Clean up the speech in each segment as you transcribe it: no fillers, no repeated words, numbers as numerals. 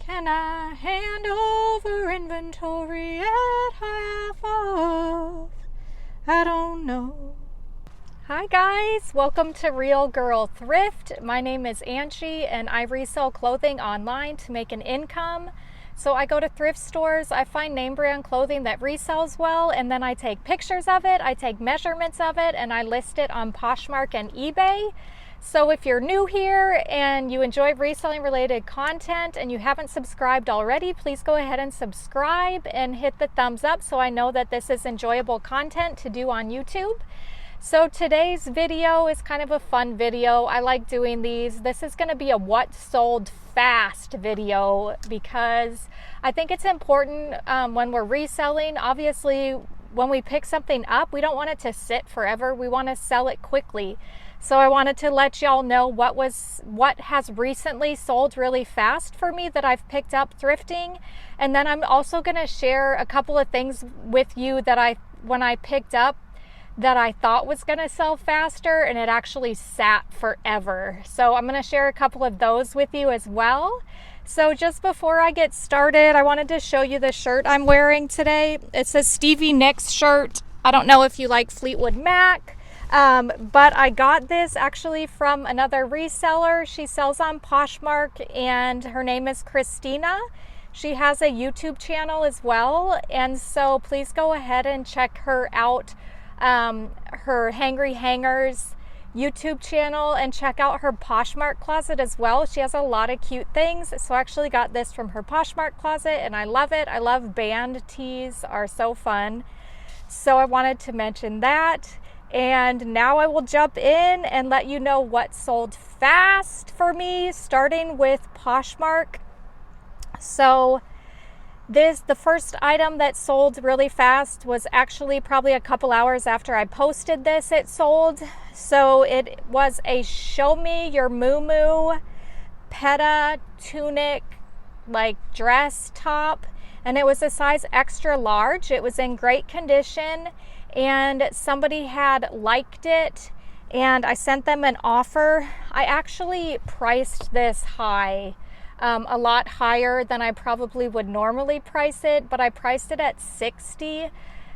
Can I hand over inventory at half off? I don't know. Hi guys, welcome to Real Girl Thrift. My name is Angie and I resell clothing online to make an income. So I go to thrift stores, I find name brand clothing that resells well, and then I take pictures of it, I take measurements of it, and I list it on Poshmark and eBay. So if you're new here and you enjoy reselling related content and you haven't subscribed already, please go ahead and subscribe and hit the thumbs up so I know that this is enjoyable content to do on YouTube. So today's video is kind of a fun video. I like doing these. This is going to be a what sold fast video because I think it's important when we're reselling. Obviously, when we pick something up, we don't want it to sit forever. We want to sell it quickly. So I wanted to let y'all know what has recently sold really fast for me that I've picked up thrifting. And then I'm also going to share a couple of things with you that when I picked up that I thought was going to sell faster and it actually sat forever. So I'm going to share a couple of those with you as well. So just before I get started, I wanted to show you the shirt I'm wearing today. It's a Stevie Nicks shirt. I don't know if you like Fleetwood Mac. But I got this actually from another reseller. She sells on Poshmark and her name is Christina. She has a YouTube channel as well. And so please go ahead and check her out, her Hangry Hangers YouTube channel, and check out her Poshmark closet as well. She has a lot of cute things. So I actually got this from her Poshmark closet and I love it. I love band tees, are so fun. So I wanted to mention that. And now I will jump in and let you know what sold fast for me, starting with Poshmark. So the first item that sold really fast was actually probably a couple hours after I posted this, it sold. So it was a Show Me Your Moo Peta tunic like dress top, and it was a size extra large. It was in great condition. And somebody had liked it and I sent them an offer. I actually priced this high, a lot higher than I probably would normally price it, but I priced it at $60.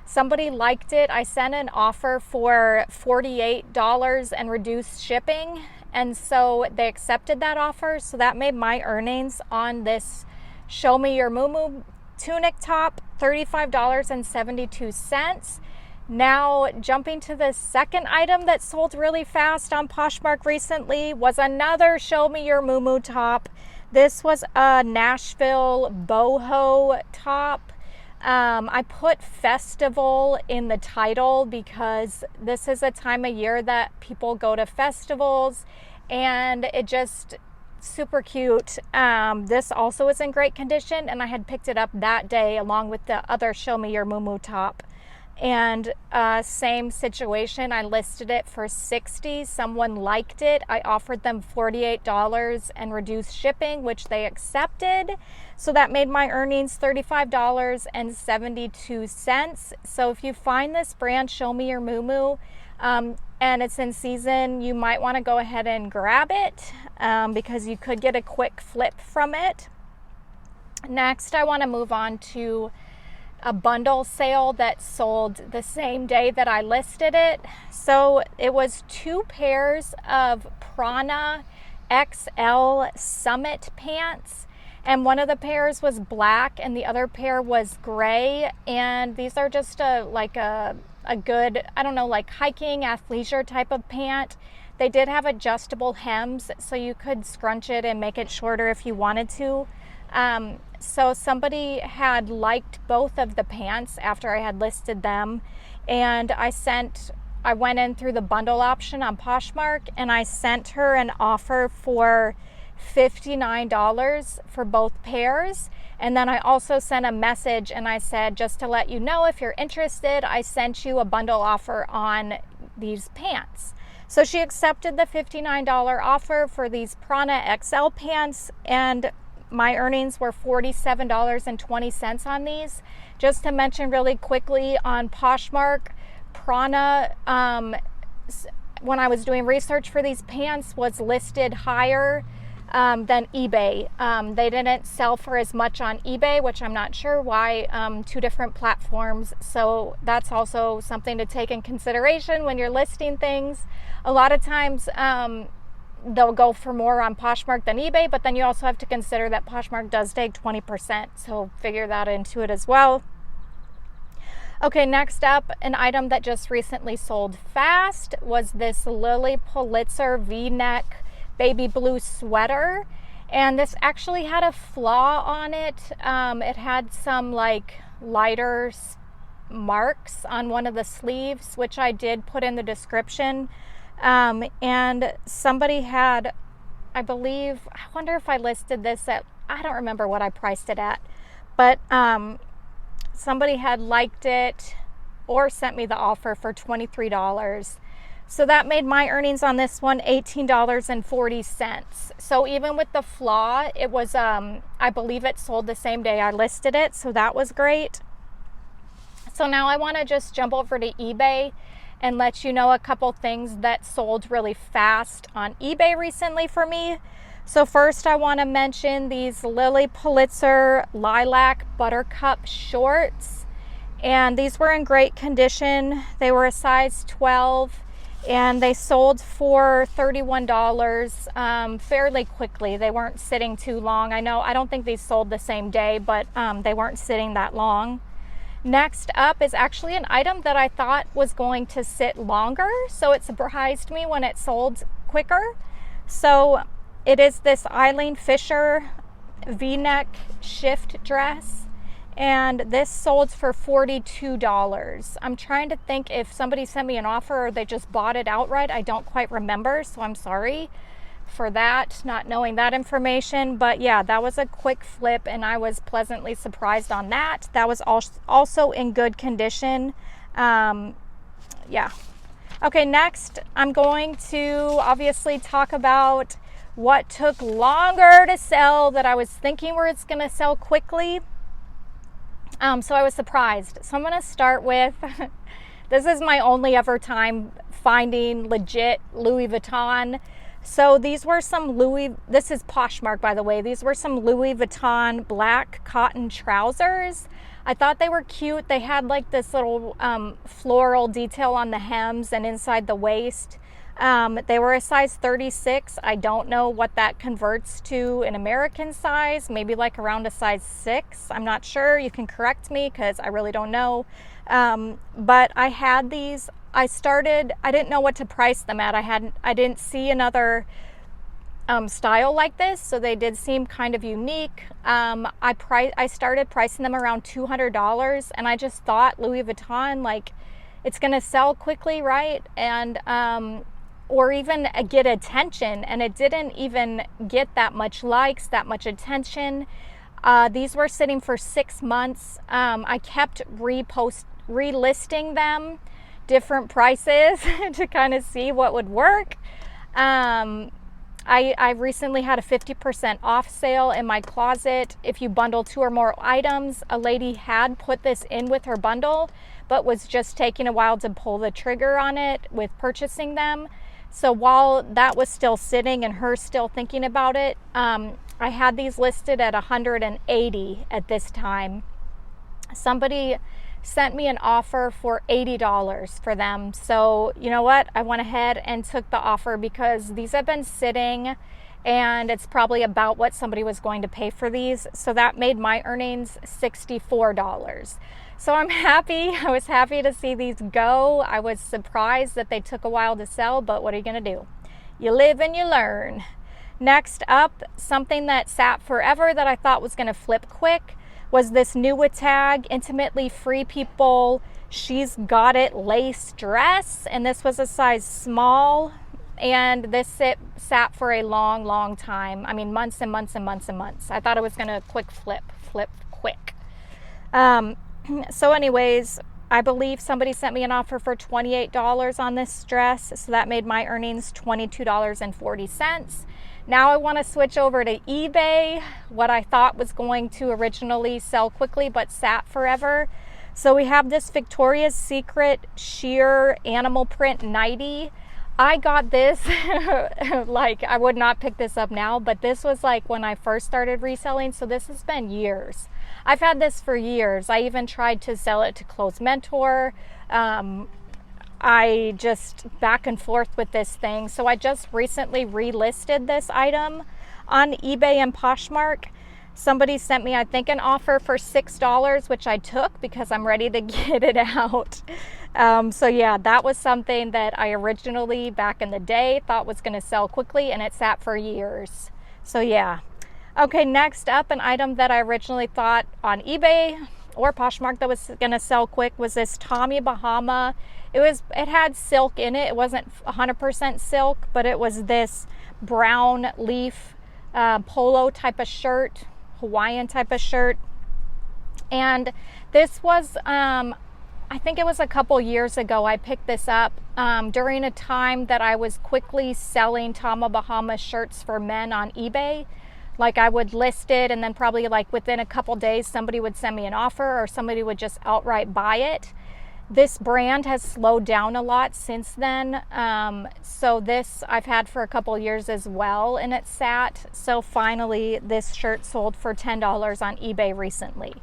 Somebody liked it. I sent an offer for $48 and reduced shipping. And so they accepted that offer. So that made my earnings on this Show Me Your Moo tunic top $35.72. Now, jumping to the second item that sold really fast on Poshmark recently was another Show Me Your Moo top. This was a Nashville boho top. I put festival in the title because this is a time of year that people go to festivals, and it just super cute. This also is in great condition, and I had picked it up that day along with the other Show Me Your Moo top. And same situation, I listed it for $60. Someone liked it. I offered them $48 and reduced shipping, which they accepted. So that made my earnings $35.72. So if you find this brand, Show Me Your Moo, and it's in season, you might want to go ahead and grab it because you could get a quick flip from it. Next, I want to move on to a bundle sale that sold the same day that I listed it. So it was 2 pairs of Prana XL Summit pants, and one of the pairs was black and the other pair was gray. And these are just a good, I don't know, like hiking athleisure type of pant. They did have adjustable hems, so you could scrunch it and make it shorter if you wanted to. So somebody had liked both of the pants after I had listed them, and I went in through the bundle option on Poshmark and I sent her an offer for $59 for both pairs. And then I also sent a message and I said, just to let you know, if you're interested, I sent you a bundle offer on these pants. So she accepted the $59 offer for these Prana XL pants, and my earnings were $47.20 on these. Just to mention really quickly, on Poshmark, Prana, when I was doing research for these pants, was listed higher than eBay. They didn't sell for as much on eBay, which I'm not sure why, 2 different platforms. So that's also something to take in consideration when you're listing things. A lot of times they'll go for more on Poshmark than eBay, but then you also have to consider that Poshmark does take 20%. So figure that into it as well. Okay, next up, an item that just recently sold fast was this Lily Pulitzer V-neck baby blue sweater. And this actually had a flaw on it. It had some like lighter marks on one of the sleeves, which I did put in the description. And somebody had, I wonder if I listed this at, I don't remember what I priced it at, but somebody had liked it or sent me the offer for $23. So that made my earnings on this one $18.40. So even with the flaw, it was, I believe it sold the same day I listed it. So that was great. So now I want to just jump over to eBay and let you know a couple things that sold really fast on eBay recently for me. So first I want to mention these Lily Pulitzer lilac buttercup shorts. And these were in great condition. They were a size 12 and they sold for $31 fairly quickly. They weren't sitting too long. I don't think these sold the same day, but they weren't sitting that long. Next up is actually an item that I thought was going to sit longer. So it surprised me when it sold quicker. So it is this Eileen Fisher V-neck shift dress, and this sold for $42. I'm trying to think if somebody sent me an offer or they just bought it outright. I don't quite remember, so I'm sorry for that, not knowing that information. But yeah, that was a quick flip and I was pleasantly surprised on that. That was also in good condition. Yeah. Okay, next I'm going to obviously talk about what took longer to sell that I was thinking was going to sell quickly. So I was surprised. So I'm going to start with, this is my only ever time finding legit Louis Vuitton. So these were some this is Poshmark, by the way. These were some Louis Vuitton black cotton trousers. I thought they were cute. They had like this little floral detail on the hems and inside the waist. They were a size 36. I don't know what that converts to in American size, maybe like around a size 6. I'm not sure. You can correct me because I really don't know. But I had these. I didn't know what to price them at. I didn't see another style like this, so they did seem kind of unique. I started pricing them around $200, and I just thought Louis Vuitton, like, it's gonna sell quickly, right? And or even get attention, and it didn't even get that much likes, that much attention. These were sitting for 6 months. I kept relisting them, different prices to kind of see what would work. I recently had a 50% off sale in my closet. If you bundle 2 or more items, a lady had put this in with her bundle, but was just taking a while to pull the trigger on it with purchasing them. So while that was still sitting and her still thinking about it, I had these listed at $180 at this time. Somebody sent me an offer for $80 for them. So you know what? I went ahead and took the offer because these have been sitting and it's probably about what somebody was going to pay for these. So that made my earnings $64. So I'm happy. I was happy to see these go. I was surprised that they took a while to sell, but what are you going to do? You live and you learn. Next up, something that sat forever that I thought was going to flip quick was this new tag, Intimately Free People, She's Got It lace dress. And this was a size small. And this sat for a long, long time. I mean, months and months and months and months. I thought it was going to flip quick. So anyways, I believe somebody sent me an offer for $28 on this dress. So that made my earnings $22.40. Now I want to switch over to eBay, what I thought was going to originally sell quickly but sat forever. So we have this Victoria's Secret sheer animal print nightie. I got this, like I would not pick this up now, but this was like when I first started reselling. So this has been years. I've had this for years. I even tried to sell it to Close Mentor. I just back and forth with this thing. So I just recently relisted this item on eBay and Poshmark. Somebody sent me, I think, an offer for $6, which I took because I'm ready to get it out. So yeah, that was something that I originally, back in the day, thought was going to sell quickly, and it sat for years. So yeah. Okay, next up, an item that I originally thought on eBay or Poshmark that was going to sell quick was this Tommy Bahama. It had silk in it. It wasn't 100% silk, but it was this brown leaf polo type of shirt, Hawaiian type of shirt. And this was, I think it was a couple years ago I picked this up during a time that I was quickly selling Tommy Bahama shirts for men on eBay. Like I would list it, and then probably like within a couple days somebody would send me an offer, or somebody would just outright buy it. This brand has slowed down a lot since then. So this I've had for a couple years as well, and it sat. So finally this shirt sold for $10 on eBay recently.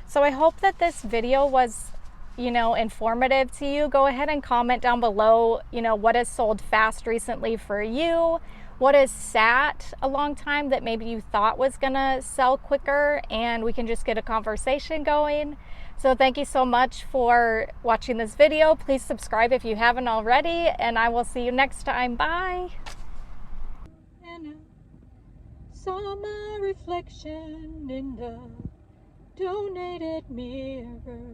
So I hope that this video was, informative to you. Go ahead and comment down below, what has sold fast recently for you. What has sat a long time that maybe you thought was gonna sell quicker, and we can just get a conversation going. So thank you so much for watching this video. Please subscribe if you haven't already, and I will see you next time. Bye. And I saw my reflection in the donated mirror.